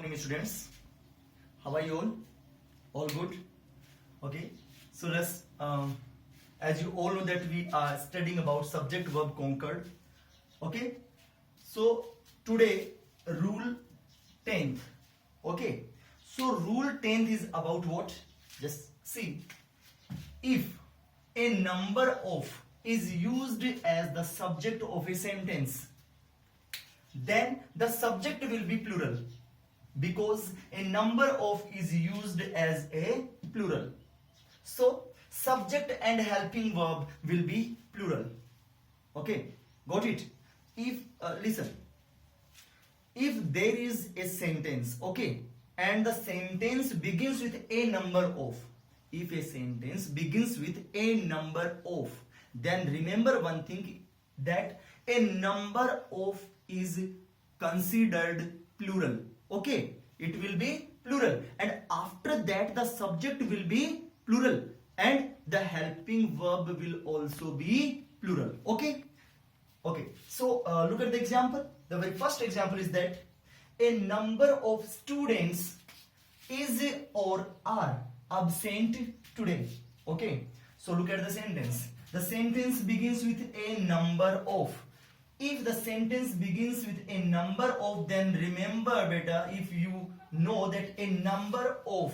morning, students. How are you all? All good? Okay. So let's, as you all know that we are studying about subject verb conquered. Okay. So today rule 10th. Okay. So rule 10th is about what? Just see. If a number of is used as the subject of a sentence, then the subject will be plural because a number of is used as a plural. So subject and helping verb will be plural. Okay, got it? If listen, if there is a sentence, okay, and the sentence begins with a number of, if a sentence begins with a number of, then remember one thing, that a number of is considered plural. Okay, it will be plural, and after that the subject will be plural and the helping verb will also be plural. Okay, so look at the example. The very first example is that a number of students is or are absent today. Okay, so look at the sentence. The sentence begins with a number of. If the sentence begins with a number of, then remember beta, if you know that a number of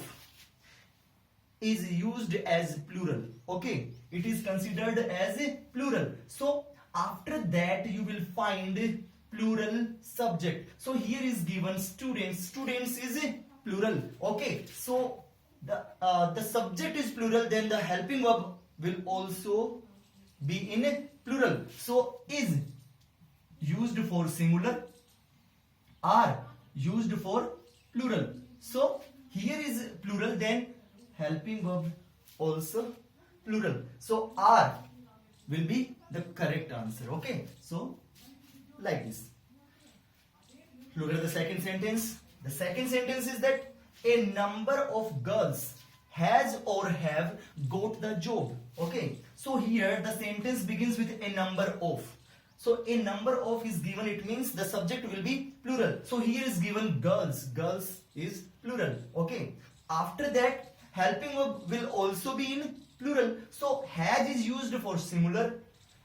is used as plural. Okay, it is considered as a plural. So after that you will find plural subject. So here is given students. Students is a plural. Okay, so the subject is plural, then the helping verb will also be in a plural. So is used for singular, are used for plural. So here is plural, then helping verb also plural. So are will be the correct answer. Okay, so like this. Look at the second sentence. The second sentence is that a number of girls has or have got the job. Okay, so here the sentence begins with a number of. So a number of is given, it means the subject will be plural. So here is given girls. Girls is plural. Okay, after that helping verb will also be in plural. So has is used for singular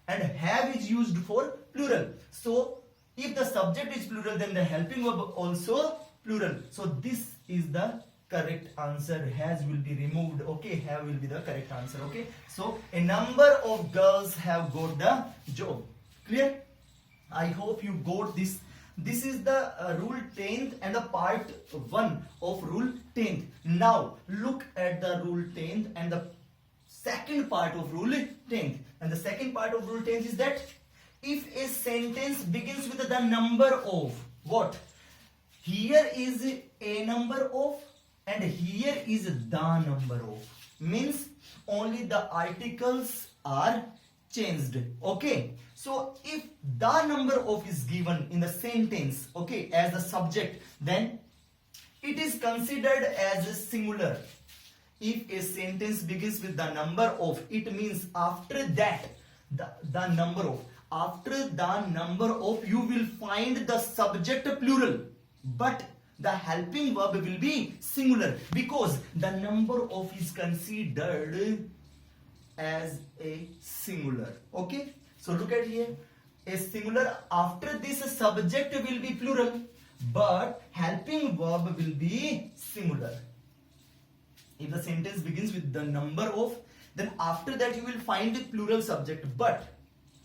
and have is used for plural. So if the subject is plural, then the helping verb also plural. So this is the correct answer. Has will be removed. Okay, have will be the correct answer. Okay, so a number of girls have got the job. Clear? I hope you got this. This is the rule 10th and the part 1 of rule 10th. Now look at the rule 10th and the second part of rule 10th. And the second part of rule 10th is that if a sentence begins with the number of, what? Here is a number of and here is the number of. Means only the articles are changed. Okay, so if the number of is given in the sentence, okay, as the subject, then it is considered as a singular. If a sentence begins with the number of, it means after that the number of, after the number of you will find the subject plural, but the helping verb will be singular because the number of is considered as a singular. Okay, so look at here, a singular, after this subject will be plural but helping verb will be singular. If the sentence begins with the number of, then after that you will find the plural subject but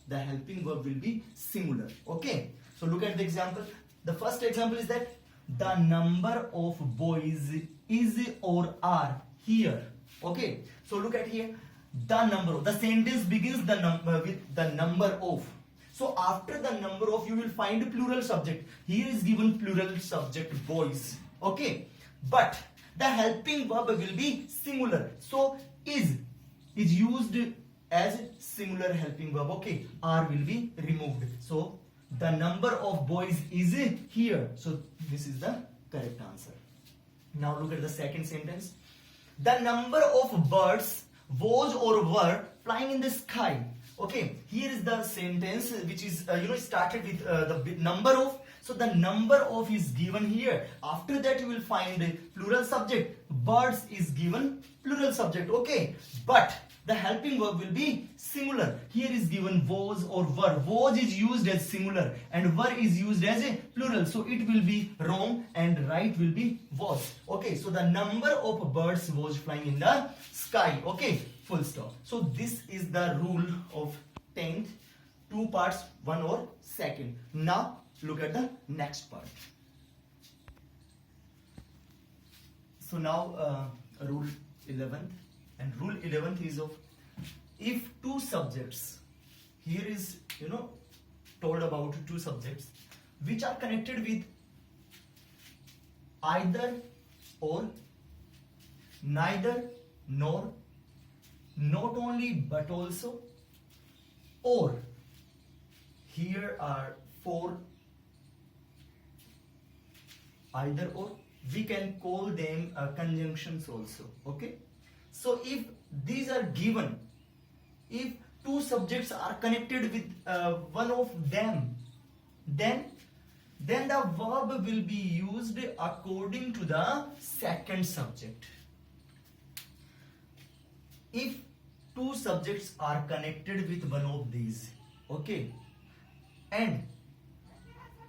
the helping verb will be singular. Okay, so look at the example. The first example is that the number of boys is or are here. Okay, so look at here, the number of, the sentence begins the number with the number of. So after the number of you will find plural subject. Here is given plural subject boys. Okay, but the helping verb will be singular. So is used as singular helping verb. Okay, are will be removed. So the number of boys is here. So this is the correct answer. Now look at the second sentence. The number of birds was or were flying in the sky. Okay, here is the sentence which is started with the number of, So the number of is given here. After that you will find a plural subject. Birds is given plural subject. Okay, but the helping verb will be singular. Here is given was or were. Was is used as singular and were is used as a plural. So it will be wrong and right will be was. Okay, so the number of birds was flying in the sky. Okay, full stop. So this is the rule of 10th. 2 parts, 1 or second. Now look at the next part. So now rule 11th, and rule 11th is of if two subjects, here is told about two subjects which are connected with either or, neither nor, not only but also, or. Here are 4 either or. We can call them conjunctions also. Okay, so if these are given, if two subjects are connected with one of them, then the verb will be used according to the second subject. If two subjects are connected with one of these, okay, and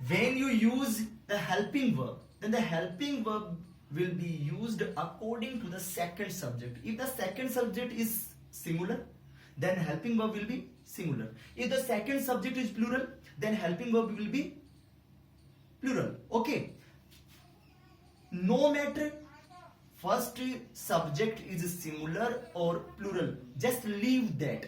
when you use the helping verb, then the helping verb will be used according to the second subject. If the second subject is singular, then helping verb will be singular. If the second subject is plural, then helping verb will be plural. Okay, no matter first subject is singular or plural, just leave that.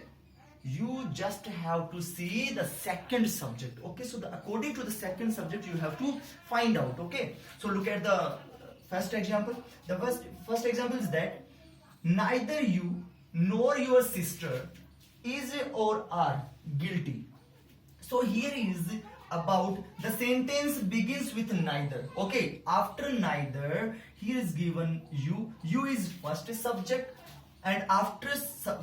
You just have to see the second subject. Okay, so according to the second subject you have to find out. Okay, so look at the first example. The first example is that neither you nor your sister is or are guilty. So here is about the sentence begins with neither. Okay, after neither here is given you is first subject, and after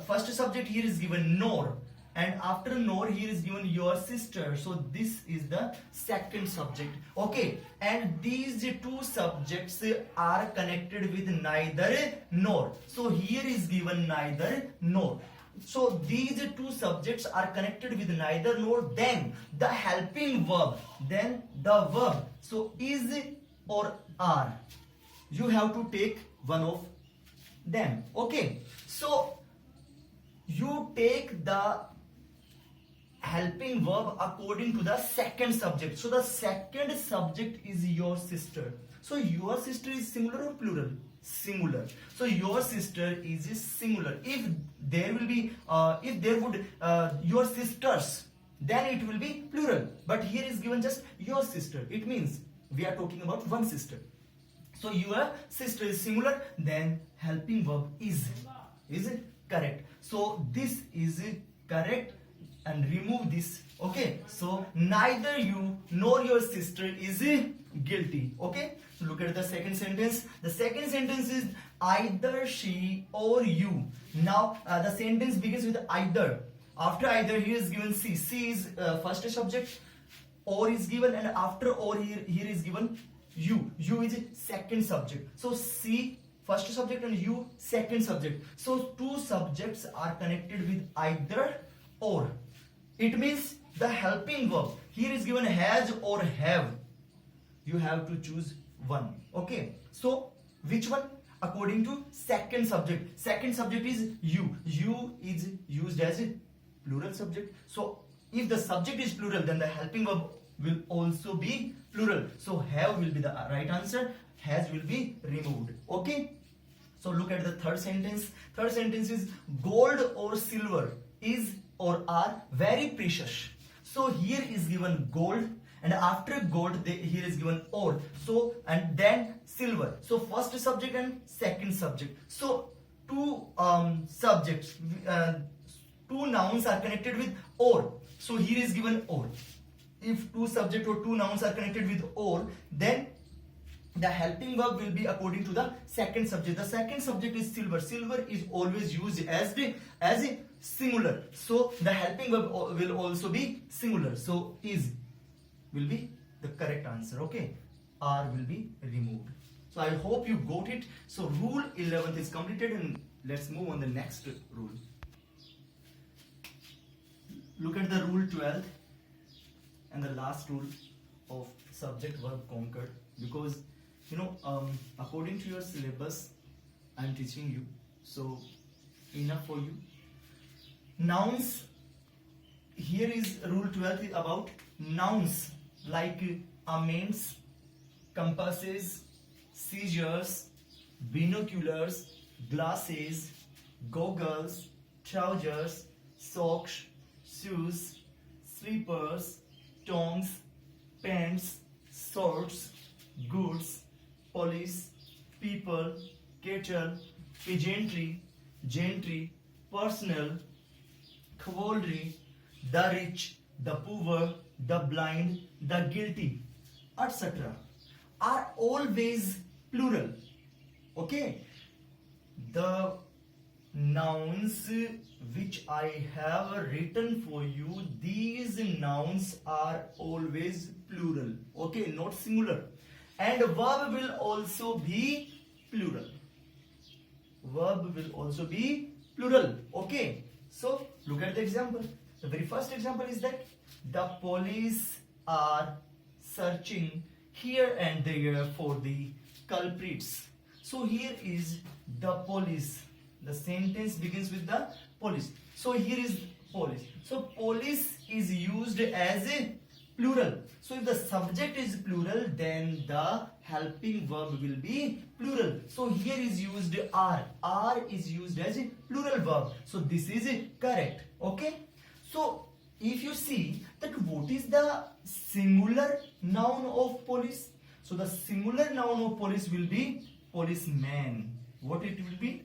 first subject here is given nor, and after nor here is given your sister. So this is the second subject. Okay, and these two subjects are connected with neither nor. So here is given neither nor. So these two subjects are connected with neither nor, then the helping verb, then the verb, so is or are, you have to take one of them. Okay, so you take the helping verb according to the second subject. So the second subject is your sister. So your sister is singular or plural? Singular. So your sister is singular. If there will be if there would your sisters, then it will be plural, but here is given just your sister. It means we are talking about one sister. So your sister is singular, then helping verb is it correct? So this is correct, and remove this. Okay, so neither you nor your sister is guilty. Okay, so look at the second sentence. The second sentence is either she or you. Now the sentence begins with either. After either here is given C. C is first subject, or is given, and after or here is given you. You is second subject. So C first subject and you second subject. So two subjects are connected with either or. It means the helping verb here is given has or have. You have to choose one. Okay, so which one? According to second subject. Second subject is you. You is used as a plural subject. So if the subject is plural, then the helping verb will also be plural. So have will be the right answer. Has will be removed. Okay, so look at the third sentence. Third sentence is gold or silver is or are very precious. So here is given gold, and after gold here is given or. So and then silver. So first subject and second subject. So two subjects, two nouns are connected with or. So here is given or. If two subject or two nouns are connected with or, then the helping verb will be according to the second subject. The second subject is silver. Silver is always used as a singular. So the helping verb will also be singular. So is will be the correct answer. Okay, R will be removed. So I hope you got it. So rule 11th is completed, and let's move on the next rule. Look at the rule 12th and the last rule of subject verb conquered, because according to your syllabus I'm teaching you, so enough for you. Nouns, here is rule 12 about nouns like amends, compasses, scissors, binoculars, glasses, goggles, trousers, socks, shoes, slippers, tongs, pants, shorts, goods, police, people, kettle, peasantry, gentry, personal, cavalry, the rich, the poor, the blind, the guilty, etc. are always plural. Okay, the nouns which I have written for you, these nouns are always plural. Okay, not singular. And verb will also be plural. Verb will also be plural. Okay, so look at the example. The very first example is that the police are searching here and there for the culprits. So here is the police. The sentence begins with the police. So here is police. So police is used as a plural. So if the subject is plural, then the helping verb will be plural. So here is used are. Are is used as a plural verb. So this is correct. Okay. So if you see that what is the singular noun of police? So the singular noun of police will be policeman. What it will be?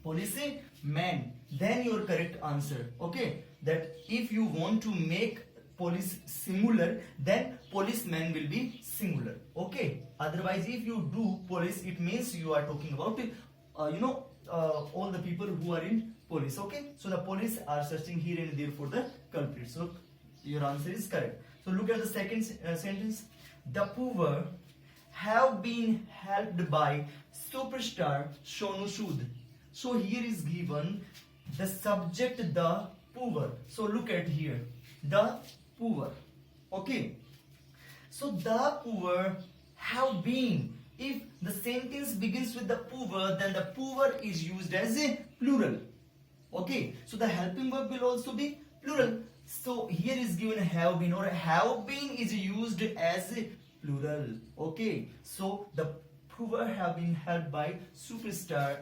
Policeman. Then your correct answer. Okay, that if you want to make police singular, then policeman will be singular. Okay, otherwise if you do police, it means you are talking about all the people who are in police. Okay, so the police are searching here and there for the culprit. So your answer is correct. So look at the second sentence. The poor have been helped by superstar Sonu Sood. So here is given the subject the poor. So look at here, the poor. Okay, so the poor have been. If the sentence begins with the poor, then the poor is used as a plural. Okay, so the helping verb will also be plural. So here is given have been, or have been is used as a plural. Okay, so the poor have been helped by superstar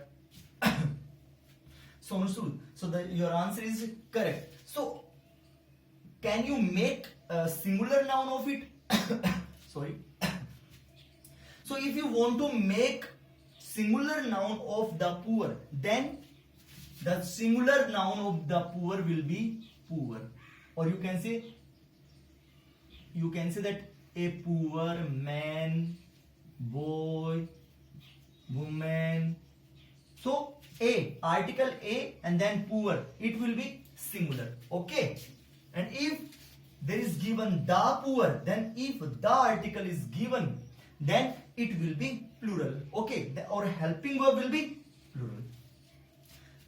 Sonu Sood. So your answer is correct. So can you make a singular noun of it? Sorry. So if you want to make singular noun of the poor, then the singular noun of the poor will be poor. Or you can say that a poor man, boy, woman. So a, article a and then poor, it will be singular. Okay, and if there is given the poor, then if the article is given, then it will be plural. Okay, or helping verb will be plural.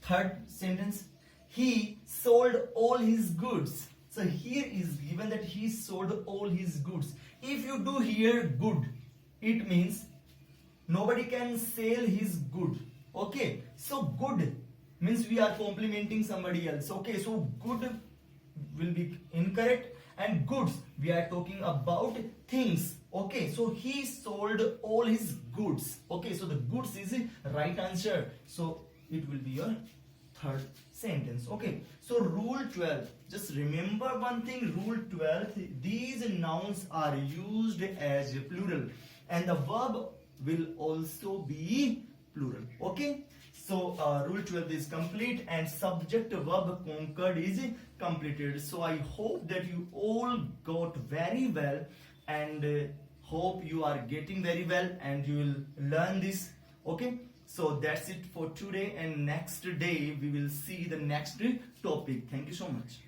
Third sentence, he sold all his goods. So here is given that he sold all his goods. If you do here good, it means nobody can sell his good. Okay, so good means we are complimenting somebody else. Okay, so good will be incorrect, and goods, we are talking about things. Okay, so he sold all his goods. Okay, so the goods is the right answer. So it will be your third sentence. Okay, so rule 12, just remember one thing, rule 12, these nouns are used as a plural and the verb will also be plural. Okay, so rule 12 is complete and subject verb conquered is completed. So I hope that you all got very well, and hope you are getting very well and you will learn this. Okay, so that's it for today, and next day we will see the next topic. Thank you so much.